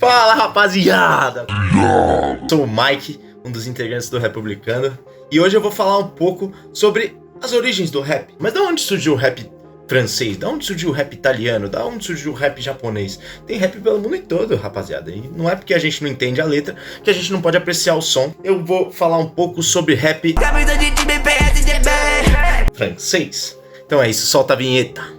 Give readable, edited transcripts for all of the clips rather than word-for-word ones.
Fala, rapaziada! Sou o Mike, um dos integrantes do Republicano, e hoje eu vou falar um pouco sobre as origens do rap. Mas de onde surgiu o rap francês? De onde surgiu o rap italiano? De onde surgiu o rap japonês? Tem rap pelo mundo todo, rapaziada. E não é porque a gente não entende a letra que a gente não pode apreciar o som. Eu vou falar um pouco sobre rap francês. Então é isso, solta a vinheta.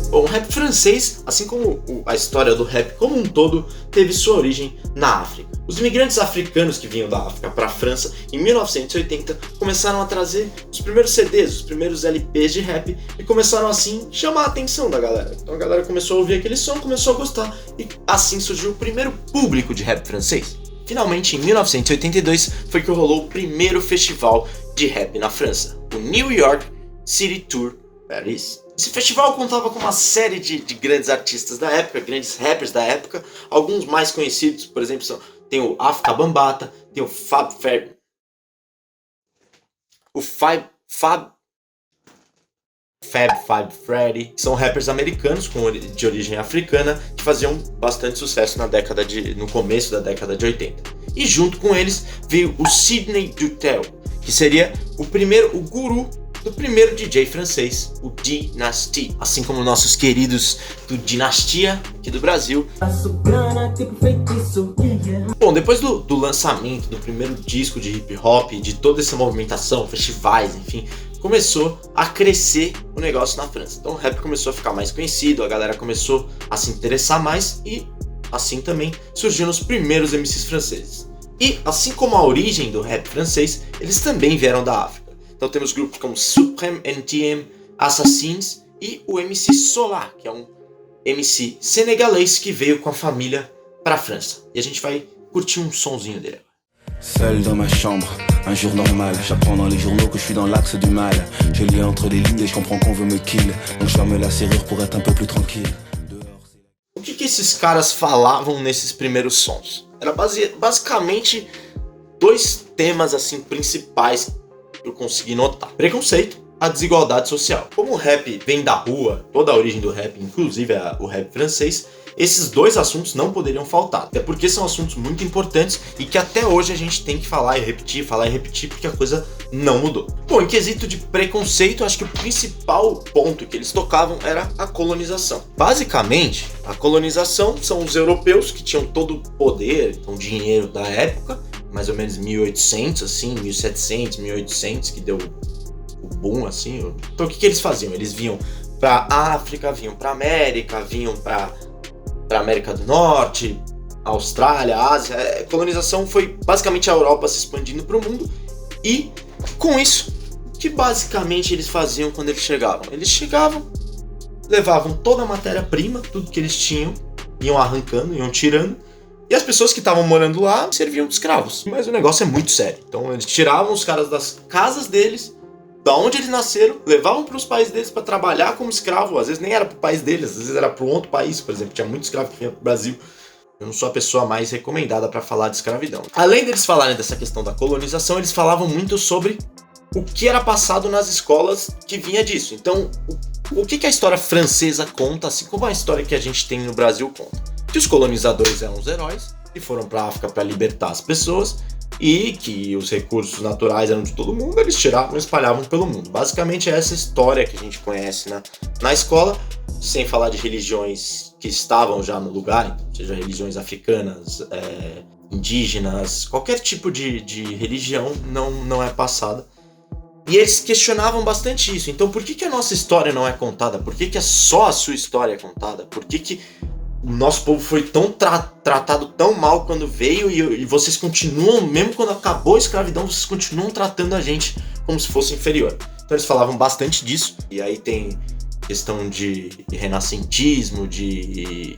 Bom, o rap francês, assim como a história do rap como um todo, teve sua origem na África. Os imigrantes africanos que vinham da África para a França, em 1980, começaram a trazer os primeiros CDs, os primeiros LPs de rap, e começaram assim chamar a atenção da galera. Então a galera começou a ouvir aquele som, começou a gostar, e assim surgiu o primeiro público de rap francês. Finalmente, em 1982, foi que rolou o primeiro festival de rap na França, o New York City Tour Paris. Esse festival contava com uma série de grandes artistas da época, grandes rappers da época. Alguns mais conhecidos, por exemplo, tem o Afrika Bambaataa, tem o Fab Five Freddy. São rappers americanos de origem africana que faziam bastante sucesso no começo da década de 80. E junto com eles veio o Sidney Dutel, que seria o guru do primeiro DJ francês, o Dynasty, assim como nossos queridos do Dinastia, aqui do Brasil. Bom, depois do lançamento do primeiro disco de hip hop, de toda essa movimentação, festivais, enfim, começou a crescer o negócio na França. Então o rap começou a ficar mais conhecido, a galera começou a se interessar mais e assim também surgiram os primeiros MCs franceses. E assim como a origem do rap francês, eles também vieram da África. Então temos grupos como Supreme NTM, Assassins e o MC Solar, que é um MC senegalês que veio com a família para a França. E a gente vai curtir um sonzinho dele. Seul dans ma chambre, un jour normal. J'apprends dans les journaux que je suis dans l'axe du mal. Je lis entre les lignes et je comprends qu'on veut me kill. Donc je ferme la serrure pour être un peu plus tranquille. O que esses caras falavam nesses primeiros sons? Era basicamente dois temas assim principais que eu consegui notar. Preconceito, a desigualdade social. Como o rap vem da rua, toda a origem do rap, inclusive o rap francês, esses dois assuntos não poderiam faltar. Até porque são assuntos muito importantes e que até hoje a gente tem que falar e repetir, porque a coisa não mudou. Bom, em quesito de preconceito, acho que o principal ponto que eles tocavam era a colonização. Basicamente, a colonização são os europeus que tinham todo o poder, então dinheiro da época, mais ou menos 1800, assim, 1700, 1800, que deu o boom, assim. Então o que eles faziam? Eles vinham pra África, vinham pra América, vinham pra América do Norte, Austrália, Ásia. A colonização foi basicamente a Europa se expandindo pro mundo. E com isso, o que basicamente eles faziam quando eles chegavam? Eles chegavam, levavam toda a matéria-prima, tudo que eles tinham, iam arrancando, iam tirando, e as pessoas que estavam morando lá serviam de escravos. Mas o negócio é muito sério. Então eles tiravam os caras das casas deles, da onde eles nasceram, levavam para os países deles para trabalhar como escravo. Às vezes nem era para o país deles, às vezes era para um outro país, por exemplo. Tinha muito escravo que vinha para o Brasil. Eu não sou a pessoa mais recomendada para falar de escravidão. Além deles falarem dessa questão da colonização, eles falavam muito sobre o que era passado nas escolas que vinha disso. Então, o que a história francesa conta, assim como a história que a gente tem no Brasil conta? Que os colonizadores eram os heróis e foram para a África para libertar as pessoas e que os recursos naturais eram de todo mundo, eles tiravam e espalhavam pelo mundo. Basicamente é essa história que a gente conhece na escola, sem falar de religiões que estavam já no lugar, então, seja religiões africanas, indígenas, qualquer tipo de religião não é passada. E eles questionavam bastante isso. Então por que a nossa história não é contada? Por que só a sua história é contada? Por que o nosso povo foi tão tratado tão mal quando veio e vocês continuam, mesmo quando acabou a escravidão, vocês continuam tratando a gente como se fosse inferior. Então eles falavam bastante disso. E aí tem questão de renascentismo, de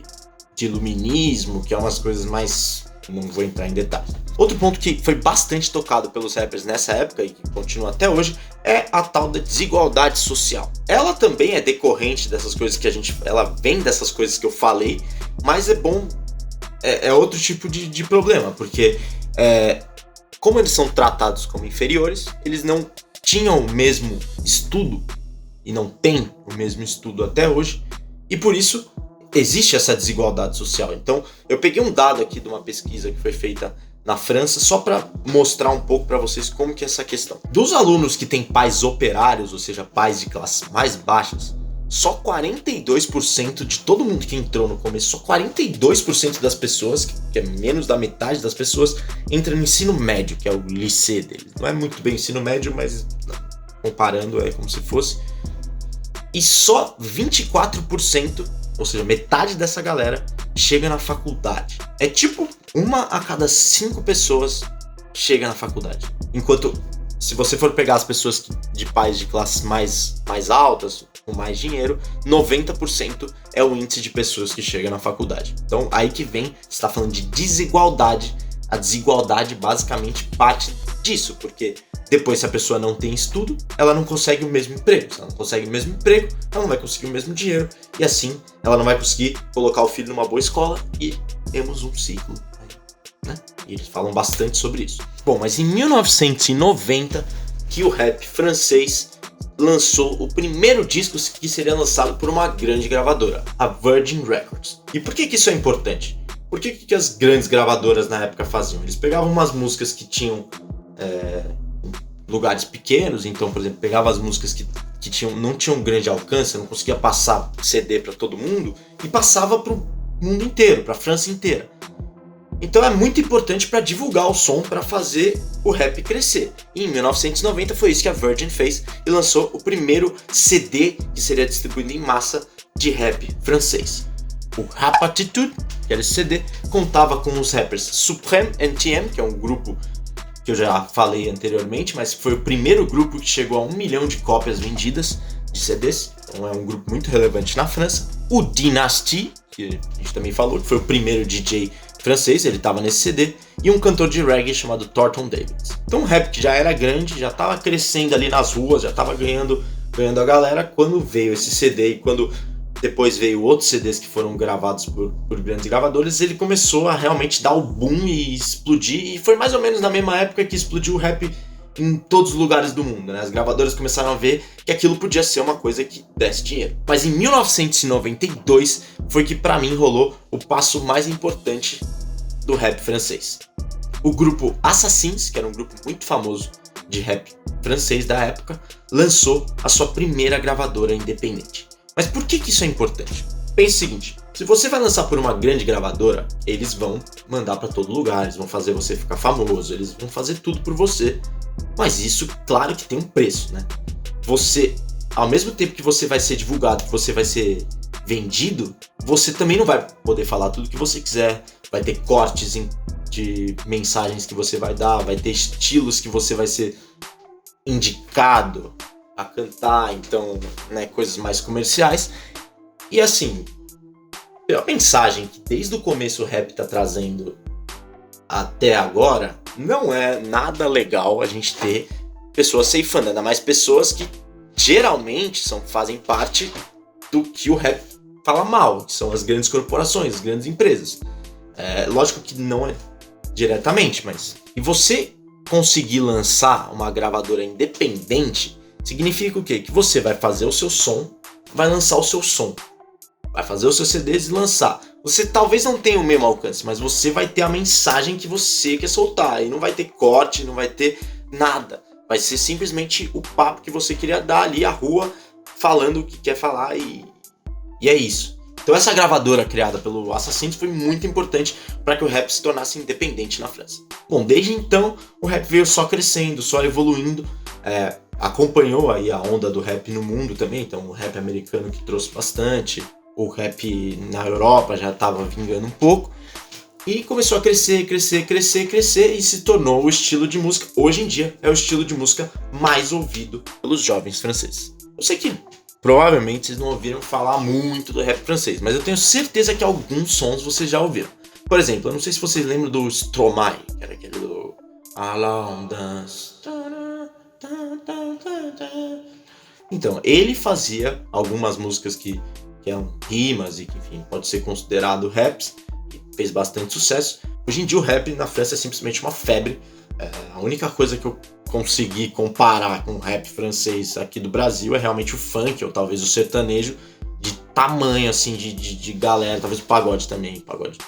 iluminismo, que é umas coisas mais... não vou entrar em detalhes. Outro ponto que foi bastante tocado pelos rappers nessa época e que continua até hoje é a tal da desigualdade social. Ela também é decorrente dessas coisas ela vem dessas coisas que eu falei, mas é outro tipo de problema, porque como eles são tratados como inferiores, eles não tinham o mesmo estudo e não têm o mesmo estudo até hoje, e por isso existe essa desigualdade social. Então, eu peguei um dado aqui de uma pesquisa que foi feita na França, só para mostrar um pouco para vocês como que é essa questão. Dos alunos que têm pais operários, ou seja, pais de classes mais baixas, só 42% de todo mundo que entrou no começo, só 42% das pessoas, que é menos da metade das pessoas, entra no ensino médio, que é o lycée deles. Não é muito bem ensino médio, mas comparando é como se fosse. E só 24%, ou seja, metade dessa galera, chega na faculdade. É tipo 1 a cada 5 pessoas chega na faculdade. Enquanto, se você for pegar as pessoas de pais de classes mais altas, com mais dinheiro, 90% é o índice de pessoas que chegam na faculdade. Então, aí que vem, você está falando de desigualdade. A desigualdade basicamente parte disso, porque depois, se a pessoa não tem estudo, ela não consegue o mesmo emprego. Se ela não consegue o mesmo emprego, ela não vai conseguir o mesmo dinheiro. E assim, ela não vai conseguir colocar o filho numa boa escola e temos um ciclo. Né? E eles falam bastante sobre isso. Bom, mas em 1990, que o rap francês lançou o primeiro disco que seria lançado por uma grande gravadora, a Virgin Records. E por que isso é importante? Por que as grandes gravadoras na época faziam? Eles pegavam umas músicas que tinham lugares pequenos, então, por exemplo, pegava as músicas que não tinham grande alcance, não conseguia passar CD para todo mundo, e passava para o mundo inteiro, para a França inteira. Então é muito importante para divulgar o som, para fazer o rap crescer. E em 1990 foi isso que a Virgin fez e lançou o primeiro CD que seria distribuído em massa de rap francês. O Rapatitude, que era esse CD, contava com os rappers Supreme NTM, que é um grupo que eu já falei anteriormente, mas foi o primeiro grupo que chegou a 1 milhão de cópias vendidas de CDs, então é um grupo muito relevante na França. O Dynasty, que a gente também falou, que foi o primeiro DJ francês, ele estava nesse CD, e um cantor de reggae chamado Thornton Davis. Então o rap que já era grande, já estava crescendo ali nas ruas, já estava ganhando a galera, quando veio esse CD e quando depois veio outros CDs que foram gravados por grandes gravadoras, ele começou a realmente dar o boom e explodir, e foi mais ou menos na mesma época que explodiu o rap em todos os lugares do mundo, né? As gravadoras começaram a ver que aquilo podia ser uma coisa que desse dinheiro. Mas em 1992 foi que pra mim rolou o passo mais importante do rap francês. O grupo Assassins, que era um grupo muito famoso de rap francês da época, lançou a sua primeira gravadora independente. Mas por que isso é importante? Pense o seguinte, se você vai lançar por uma grande gravadora, eles vão mandar pra todo lugar, eles vão fazer você ficar famoso, eles vão fazer tudo por você. Mas isso, claro que tem um preço, né? Você, ao mesmo tempo que você vai ser divulgado, que você vai ser vendido, você também não vai poder falar tudo que você quiser, vai ter cortes de mensagens que você vai dar, vai ter estilos que você vai ser indicado a cantar, então, né, coisas mais comerciais. E assim, a mensagem que desde o começo o rap tá trazendo até agora, não é nada legal a gente ter pessoas ceifando, ainda mais pessoas que geralmente fazem parte do que o rap fala mal, que são as grandes corporações, as grandes empresas. Lógico que não é diretamente, mas... E você conseguir lançar uma gravadora independente significa o quê? Que você vai fazer o seu som, vai lançar o seu som, vai fazer os seus CDs e lançar. Você talvez não tenha o mesmo alcance, mas você vai ter a mensagem que você quer soltar. E não vai ter corte, não vai ter nada. Vai ser simplesmente o papo que você queria dar ali, a rua, falando o que quer falar e é isso. Então essa gravadora criada pelo Assassins foi muito importante para que o rap se tornasse independente na França. Bom, desde então o rap veio só crescendo, só evoluindo. Acompanhou aí a onda do rap no mundo também, então o rap americano que trouxe bastante, o rap na Europa já estava vingando um pouco, e começou a crescer e se tornou o estilo de música, hoje em dia é o estilo de música mais ouvido pelos jovens franceses. Eu sei que provavelmente vocês não ouviram falar muito do rap francês, mas eu tenho certeza que alguns sons vocês já ouviram. Por exemplo, eu não sei se vocês lembram do Stromae, que era aquele do Allons Dance. Então, ele fazia algumas músicas que eram rimas e que, enfim, pode ser considerado raps, e fez bastante sucesso. Hoje em dia o rap na França é simplesmente uma febre. A única coisa que eu consegui comparar com o rap francês aqui do Brasil é realmente o funk, ou talvez o sertanejo, de tamanho, assim, de galera. Talvez o pagode também, pagode.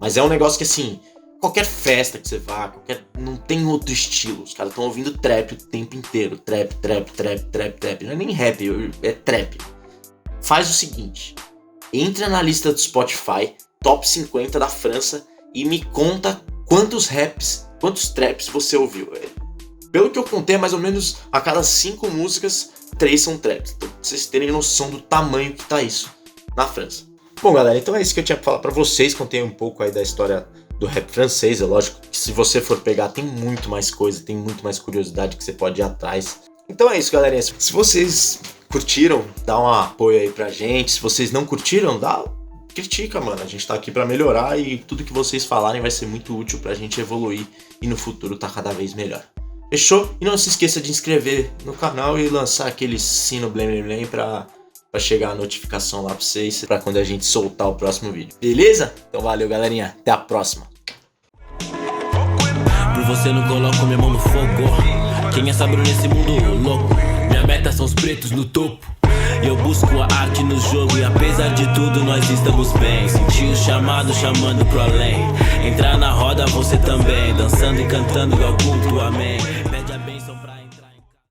Mas é um negócio que, assim, qualquer festa que você vá, não tem outro estilo. Os caras estão ouvindo trap o tempo inteiro. Trap. Não é nem rap, é trap. Faz o seguinte, entra na lista do Spotify, top 50 da França, e me conta quantos traps você ouviu. Pelo que eu contei, mais ou menos a cada 5 músicas, 3 são traps. Então, pra vocês terem noção do tamanho que tá isso na França. Bom, galera, então é isso que eu tinha pra falar pra vocês. Contei um pouco aí da história do rap francês. É lógico que se você for pegar, tem muito mais coisa, tem muito mais curiosidade que você pode ir atrás. Então é isso, galerinha. Se vocês curtiram, dá um apoio aí pra gente. Se vocês não curtiram, critica, mano. A gente tá aqui pra melhorar e tudo que vocês falarem vai ser muito útil pra gente evoluir e no futuro tá cada vez melhor. Fechou? E não se esqueça de inscrever no canal e lançar aquele sino blém pra chegar a notificação lá pra vocês, pra quando a gente soltar o próximo vídeo. Beleza? Então valeu, galerinha. Até a próxima. Por você não coloco minha mão no fogo. Quem é sábio nesse mundo louco? Minha meta são os pretos no topo. E eu busco a arte no jogo. E apesar de tudo nós estamos bem. Senti o chamado chamando pro além. Entrar na roda você também. Dançando e cantando igual culto, amém.